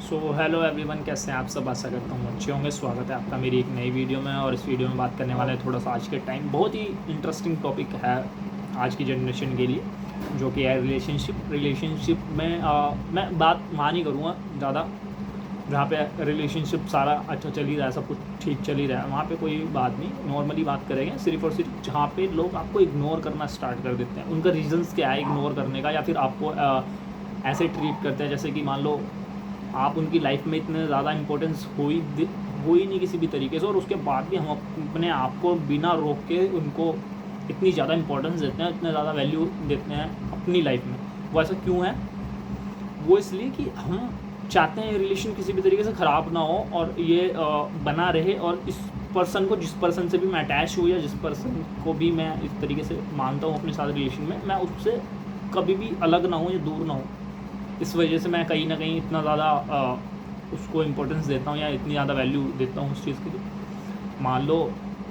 Hello everyone, कैसे हैं आप सब। आशा करता हूँ अच्छे होंगे। स्वागत है आपका मेरी एक नई वीडियो में। और इस वीडियो में बात करने वाले हैं थोड़ा सा आज के टाइम बहुत ही इंटरेस्टिंग टॉपिक है आज की जनरेशन के लिए, जो कि है रिलेशनशिप में मैं बात वहाँ नहीं करूँगा ज़्यादा जहाँ पे रिलेशनशिप सारा अच्छा चल ही रहा है, सब कुछ ठीक चल ही रहा है, वहाँ पे कोई बात नहीं। नॉर्मली बात करेंगे सिर्फ और सिर्फ जहाँ पे लोग आपको इग्नोर करना स्टार्ट कर देते हैं। उनका रीजंस क्या है इग्नोर करने का, या फिर आपको ऐसे ट्रीट करते हैं जैसे कि मान लो आप उनकी लाइफ में इतने ज़्यादा इम्पोर्टेंस हो ही नहीं किसी भी तरीके से, और उसके बाद भी हम अपने आप को बिना रोक के उनको इतनी ज़्यादा इम्पोर्टेंस देते हैं, इतने ज़्यादा वैल्यू देते हैं अपनी लाइफ में। वो ऐसा क्यों है? वो इसलिए कि हम चाहते हैं रिलेशन किसी भी तरीके से ख़राब ना हो और ये बना रहे, और इस पर्सन को, जिस पर्सन से भी मैं अटैच हूँ या जिस पर्सन को भी मैं इस तरीके से मानता हूँ अपने साथ रिलेशन में, मैं उससे कभी भी अलग ना हूँ या दूर ना हूँ। इस वजह से मैं कहीं ना कहीं इतना ज़्यादा उसको इम्पोर्टेंस देता हूँ या इतनी ज़्यादा वैल्यू देता हूँ उस चीज़ के लिए। मान लो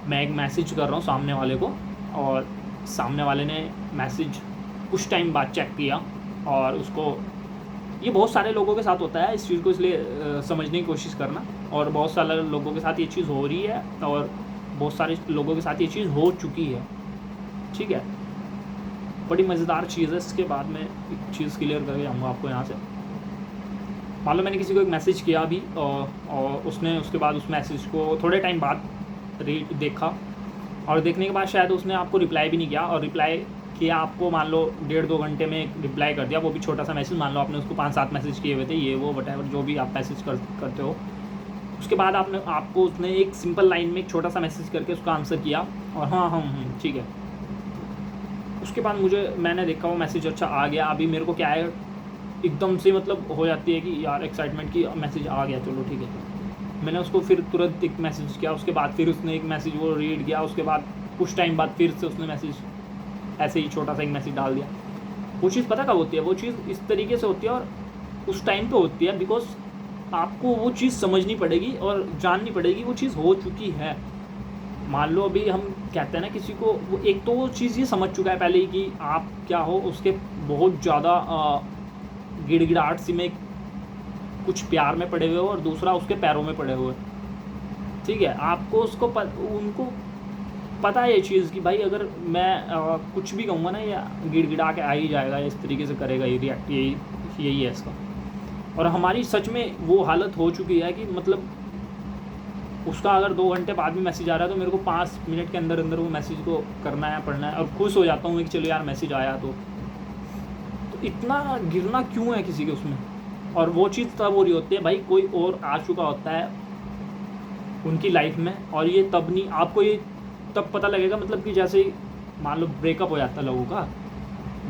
मैं एक मैसेज कर रहा हूँ सामने वाले को, और सामने वाले ने मैसेज कुछ टाइम बाद चेक किया, और उसको, ये बहुत सारे लोगों के साथ होता है इस चीज़ को, इसलिए समझने की कोशिश करना। और बहुत सारे लोगों के साथ ये चीज़ हो रही है, और बहुत सारे लोगों के साथ ये चीज़ हो चुकी है। ठीक है, बड़ी मज़ेदार चीज़ है। इसके बाद में एक चीज़ क्लियर करके जाऊँगा आपको यहाँ से। मान लो मैंने किसी को एक मैसेज किया अभी, और उसने उसके बाद उस मैसेज को थोड़े टाइम बाद रीड देखा, और देखने के बाद शायद उसने आपको रिप्लाई भी नहीं किया, और रिप्लाई किया आपको मान लो 1.5-2 घंटे में रिप्लाई कर दिया, वो भी छोटा सा मैसेज। मान लो आपने उसको 5-7 मैसेज किए हुए थे, ये वो वटेवर जो भी आप मैसेज करते हो। उसके बाद आपको उसने एक सिंपल लाइन में एक छोटा सा मैसेज करके उसका आंसर किया, और हाँ ठीक है। उसके बाद मैंने देखा वो मैसेज अच्छा आ गया। अभी मेरे को क्या है, एकदम से मतलब हो जाती है कि यार एक्साइटमेंट की मैसेज आ गया, चलो ठीक है। मैंने उसको फिर तुरंत एक मैसेज किया, उसके बाद फिर उसने एक मैसेज वो रीड किया, उसके बाद कुछ टाइम बाद फिर से उसने मैसेज ऐसे ही छोटा सा एक मैसेज डाल दिया। वो चीज़ पता कब होती है? वो चीज़ इस तरीके से होती है और उस टाइम पे होती है, बिकॉज आपको वो चीज़ समझनी पड़ेगी और जाननी पड़ेगी वो चीज़ हो चुकी है। मान लो अभी हम कहते हैं ना किसी को, वो एक तो वो चीज़ ये समझ चुका है पहले ही कि आप क्या हो, उसके बहुत ज़्यादा गिड़गिड़ाहट सी में कुछ प्यार में पड़े हुए हो, और दूसरा उसके पैरों में पड़े हुए। ठीक है, आपको उनको पता है ये चीज़ कि भाई अगर मैं कुछ भी कहूँगा ना, या गिड़गिड़ा के आ ही जाएगा, इस तरीके से करेगा, ये रिएक्ट, यही है इसका। और हमारी सच में वो हालत हो चुकी है कि मतलब उसका अगर 2 घंटे बाद भी मैसेज आ रहा है तो मेरे को 5 मिनट के अंदर अंदर वो मैसेज को करना है, पढ़ना है, और खुश हो जाता हूँ कि चलो यार मैसेज आया। तो इतना गिरना क्यों है किसी के उसमें? और वो चीज़ तब हो रही होती है भाई, कोई और आ चुका होता है उनकी लाइफ में, और ये तब नहीं, आपको ये तब पता लगेगा। मतलब कि जैसे मान लो ब्रेकअप हो जाता है लोगों का,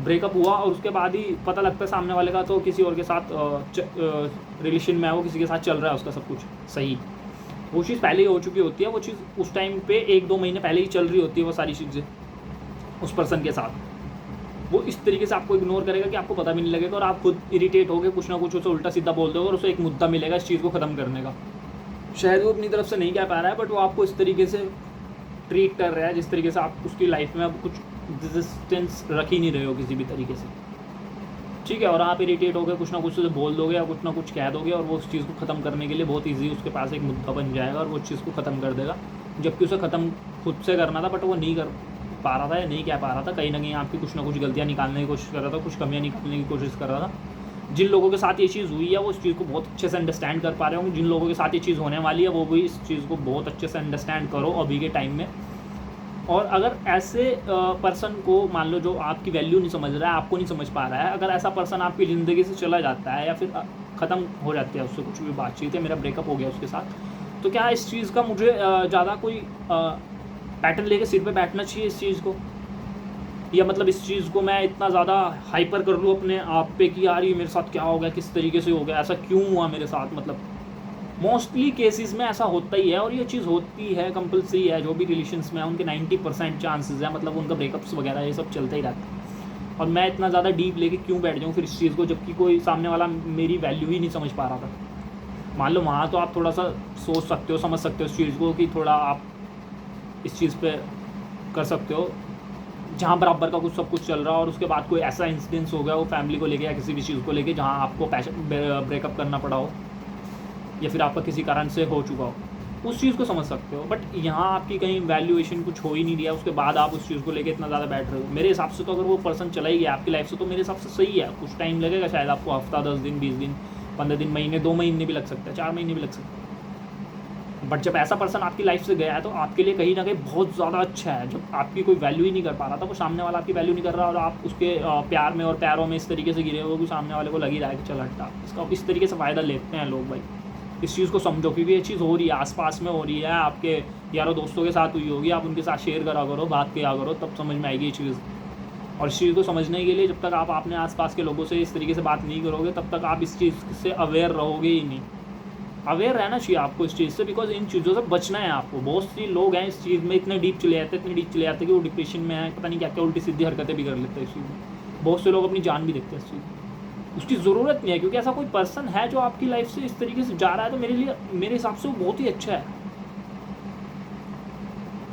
ब्रेकअप हुआ और उसके बाद ही पता लगता है सामने वाले का तो किसी और के साथ रिलेशन में है, वो किसी के साथ चल रहा है उसका सब कुछ सही। वो चीज़ पहले ही हो चुकी होती है, वो चीज़ उस टाइम पे 1-2 महीने पहले ही चल रही होती है वो सारी चीज़ें उस पर्सन के साथ। वो इस तरीके से आपको इग्नोर करेगा कि आपको पता भी नहीं लगेगा, और आप खुद इरिटेट होकर कुछ ना कुछ उसे उल्टा सीधा बोल दोगे, और उसे एक मुद्दा मिलेगा इस चीज़ को ख़त्म करने का। शायद वो अपनी तरफ से नहीं कह पा रहा है, बट वो आपको इस तरीके से ट्रीट कर रहा है जिस तरीके से आप उसकी लाइफ में अब कुछ रेजिस्टेंस रख ही नहीं रहे हो किसी भी तरीके से। ठीक है, और आप इरिटेट होकर कुछ ना कुछ उसे बोल दोगे या कुछ ना कुछ कह दोगे, और वो उस चीज़ को ख़त्म करने के लिए बहुत ईजी उसके पास एक मुद्दा बन जाएगा, और वो चीज़ को ख़त्म कर देगा। जबकि उसे ख़त्म खुद से करना था, बट वो नहीं कर पा रहा था या नहीं कह पा रहा था। कहीं ना कहीं आपकी कुछ ना कुछ गलतियाँ निकालने की कोशिश कर रहा था, कुछ कमियाँ निकालने की कोशिश कर रहा था। जिन लोगों के साथ ये चीज़ हुई है वो इस चीज़ को बहुत अच्छे से अंडरस्टैंड कर पा रहे होंगे। जिन लोगों के साथ ये चीज़ होने वाली है वो भी इस चीज़ को बहुत अच्छे से अंडरस्टैंड करो अभी के टाइम में। और अगर ऐसे पर्सन को मान लो जो आपकी वैल्यू नहीं समझ रहा है, आपको नहीं समझ पा रहा है, अगर ऐसा पर्सन आपकी ज़िंदगी से चला जाता है या फिर ख़त्म हो जाती है उससे कुछ भी बातचीत है, मेरा ब्रेकअप हो गया उसके साथ, तो क्या इस चीज़ का मुझे ज़्यादा कोई पैटर्न लेके सिर पे बैठना चाहिए इस चीज़ को? या मतलब इस चीज़ को मैं इतना ज़्यादा हाइपर कर लूँ अपने आप पे कि यार ये मेरे साथ क्या हो गया, किस तरीके से हो गया, ऐसा क्यों हुआ मेरे साथ? मतलब मोस्टली केसेस में ऐसा होता ही है, और ये चीज़ होती है, कंपल्सरी है। जो भी रिलेशंस में है उनके 90% चांसेस है, मतलब उनका ब्रेकअप्स वगैरह ये सब चलता ही रहता है। और मैं इतना ज़्यादा डीप लेके क्यों बैठ जाऊँ फिर इस चीज़ को, जबकि कोई सामने वाला मेरी वैल्यू ही नहीं समझ पा रहा था। मान लो वहाँ तो आप थोड़ा सा सोच सकते हो, समझ सकते हो इस चीज़ को, कि थोड़ा आप इस चीज़ पे कर सकते हो जहाँ बराबर का कुछ सब कुछ चल रहा है, और उसके बाद कोई ऐसा इंसिडेंस हो गया वो फैमिली को लेके या किसी भी चीज़ को लेके जहाँ आपको ब्रेकअप करना पड़ा हो। या फिर आपका किसी कारण से हो चुका हो, उस चीज़ को समझ सकते हो। बट यहाँ आपकी कहीं वैल्यूएशन कुछ हो ही नहीं दिया, उसके बाद आप उस चीज़ को लेके इतना ज़्यादा बैठ रहे हो। मेरे हिसाब से तो अगर वो पर्सन चला ही गया आपकी लाइफ से तो मेरे हिसाब से सही है। कुछ टाइम लगेगा शायद आपको, हफ्ता, 10 दिन, 20 दिन, 15 दिन, महीने, 2 महीने भी लग सकते हैं, 4 महीने भी लग सकते हैं। बट जब ऐसा पर्सन आपकी लाइफ से गया है तो आपके लिए कहीं ना कहीं बहुत ज़्यादा अच्छा है। जब आपकी कोई वैल्यू ही नहीं कर पा रहा था, वो सामने वाला आपकी वैल्यू नहीं कर रहा और आप उसके प्यार में और पैरों में इस तरीके से गिरे हो कि सामने वाले को लग ही रहा है कि चल हट्टा, इसका इस तरीके से फ़ायदा लेते हैं लोग। भाई इस चीज़ को समझो, क्योंकि ये चीज़ हो रही है, आसपास में हो रही है, आपके यारों दोस्तों के साथ हुई होगी, आप उनके साथ शेयर करा करो, बात किया करो, तब समझ में आएगी ये चीज़। और इस चीज़ को समझने के लिए जब तक आप अपने आसपास के लोगों से इस तरीके से बात नहीं करोगे, तब तक आप इस चीज़ से अवेयर रहोगे ही नहीं। अवेयर रहना चाहिए आपको इस चीज़ से, बिकॉज इन चीज़ों से बचना है आपको। बहुत सी लोग हैं इस चीज़ में इतने डीप चले जाते हैं कि वो डिप्रेशन में है, पता नहीं क्या क्या उल्टी सीधी हरकतें भी कर लेते हैं इस चीज़ में। बहुत से लोग अपनी जान भी देखते हैं इस चीज़ में। उसकी ज़रूरत नहीं है, क्योंकि ऐसा कोई पर्सन है जो आपकी लाइफ से इस तरीके से जा रहा है तो मेरे हिसाब से वो बहुत ही अच्छा है।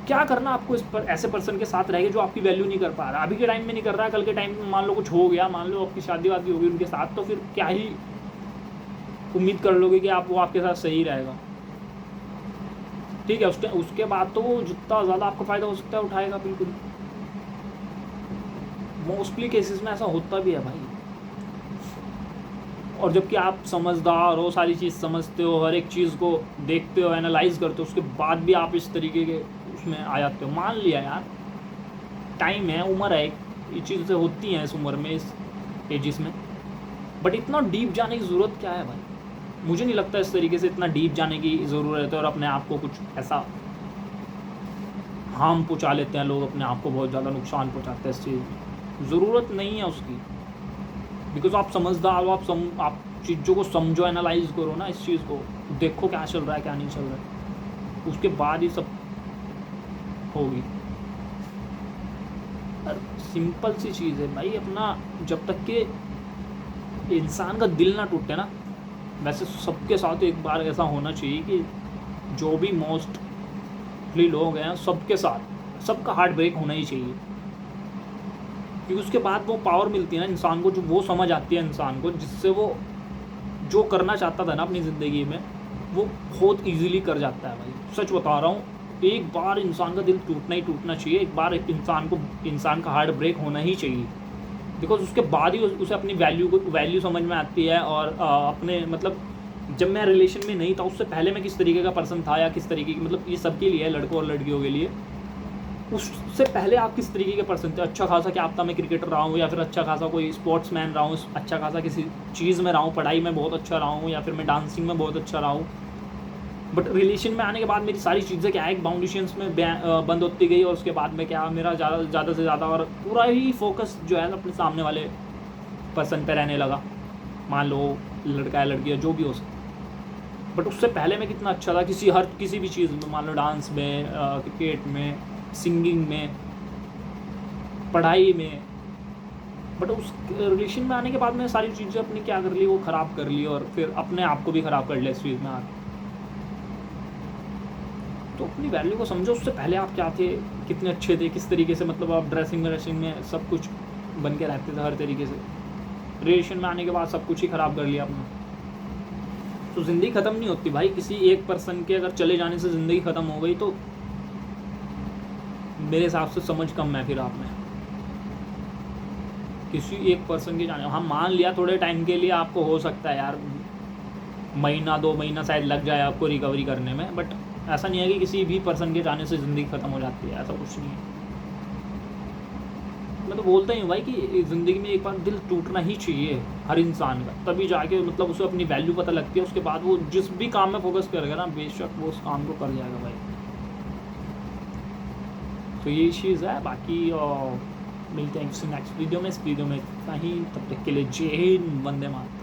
क्या करना आपको ऐसे पर्सन के साथ रह के जो आपकी वैल्यू नहीं कर पा रहा, अभी के टाइम में नहीं कर रहा है, कल के टाइम में मान लो कुछ हो गया, मान लो आपकी शादी वादी होगी उनके साथ, तो फिर क्या ही उम्मीद कर लोगे कि वो आपके साथ सही रहेगा। ठीक है, उसके बाद तो वो जितना ज़्यादा आपको फ़ायदा हो सकता है उठाएगा, बिल्कुल। मोस्टली केसेस में ऐसा होता भी है भाई। और जबकि आप समझदार हो, सारी चीज़ समझते हो, हर एक चीज़ को देखते हो, एनालाइज करते हो, उसके बाद भी आप इस तरीके के उसमें आ जाते हो। मान लिया यार, टाइम है, उम्र है, ये चीज़ें होती हैं इस उम्र में, इस एजिस में, बट इतना डीप जाने की ज़रूरत क्या है भाई? मुझे नहीं लगता इस तरीके से इतना डीप जाने की ज़रूरत है। और अपने आप को कुछ ऐसा हार्म पहुँचा लेते हैं लोग, अपने आप को बहुत ज़्यादा नुकसान पहुँचाते हैं। इस चीज़ ज़रूरत नहीं है उसकी, बिकॉज आप समझदार हो, आप चीज़ों को समझो, एनालाइज करो ना, इस चीज़ को देखो क्या चल रहा है क्या नहीं चल रहा है, उसके बाद ही सब होगी। सिंपल सी चीज़ है भाई, अपना जब तक के इंसान का दिल ना टूटे ना, वैसे सबके साथ एक बार ऐसा होना चाहिए कि जो भी मोस्टली लोग हैं सबके साथ सबका हार्ट ब्रेक होना ही चाहिए, क्योंकि उसके बाद वो पावर मिलती है ना इंसान को, जो वो समझ आती है इंसान को, जिससे वो जो करना चाहता था ना अपनी ज़िंदगी में वो बहुत इजीली कर जाता है भाई। सच बता रहा हूँ, एक बार इंसान का दिल टूटना ही टूटना चाहिए, एक बार एक इंसान का हार्ट ब्रेक होना ही चाहिए, बिकॉज उसके बाद ही उसे अपनी वैल्यू समझ में आती है। और अपने मतलब जब मैं रिलेशन में नहीं था उससे पहले मैं किस तरीके का पर्सन था, या किस तरीके की, मतलब ये सबके लिए है, लड़कों और लड़कियों के लिए, उससे पहले आप किस तरीके के पर्सन थे। अच्छा खासा क्या आपका मैं क्रिकेटर रहा हूँ, या फिर अच्छा खासा कोई स्पोर्ट्समैन रहा हूँ, अच्छा खासा किसी चीज़ में रहा हूँ, पढ़ाई में बहुत अच्छा रहा हूँ, या फिर मैं डांसिंग में बहुत अच्छा रहा हूँ। बट रिलेशन में आने के बाद मेरी सारी चीज़ें क्या है, एक बाउंडेशंस में बंद होती गई, और उसके बाद में क्या मेरा ज़्यादा से ज़्यादा और पूरा ही फोकस जो है अपने सामने वाले पर्सन पे रहने लगा। मान लो लड़का है लड़की है जो भी हो सकता, बट उससे पहले मैं कितना अच्छा था किसी भी चीज़ में, मान लो डांस में, क्रिकेट में, सिंगिंग में, पढ़ाई में। बट उस रिलेशन में आने के बाद मैंने सारी चीज़ें अपनी क्या कर ली, वो ख़राब कर ली, और फिर अपने आप को भी ख़राब कर लिया इस चीज़ में आकर। तो अपनी वैल्यू को समझो, उससे पहले आप क्या थे, कितने अच्छे थे, किस तरीके से, मतलब आप ड्रेसिंग में सब कुछ बन के रहते थे हर तरीके से। रिलेशन में आने के बाद सब कुछ ही ख़राब कर लिया अपना। तो ज़िंदगी ख़त्म नहीं होती भाई, किसी एक पर्सन के अगर चले जाने से ज़िंदगी ख़त्म हो गई तो मेरे हिसाब से समझ कम है फिर आप में। किसी एक पर्सन के जाने, हाँ मान लिया थोड़े टाइम के लिए आपको हो सकता है यार, महीना 2 महीना शायद लग जाए आपको रिकवरी करने में, बट ऐसा नहीं है कि किसी भी पर्सन के जाने से ज़िंदगी ख़त्म हो जाती है, ऐसा कुछ नहीं है। मैं तो बोलता ही हूँ भाई कि ज़िंदगी में एक बार दिल टूटना ही चाहिए हर इंसान का, तभी जाके मतलब उसे अपनी वैल्यू पता लगती है। उसके बाद वो जिस भी काम में फोकस करेगा ना, बेशक वो उस काम को कर जाएगा भाई। तो ये चीज़ है। बाकी मिलते हैं किसी नेक्स्ट वीडियो में। इस वीडियो में इतना ही, तब तक के लिए जय हिंद, वंदे मातरम।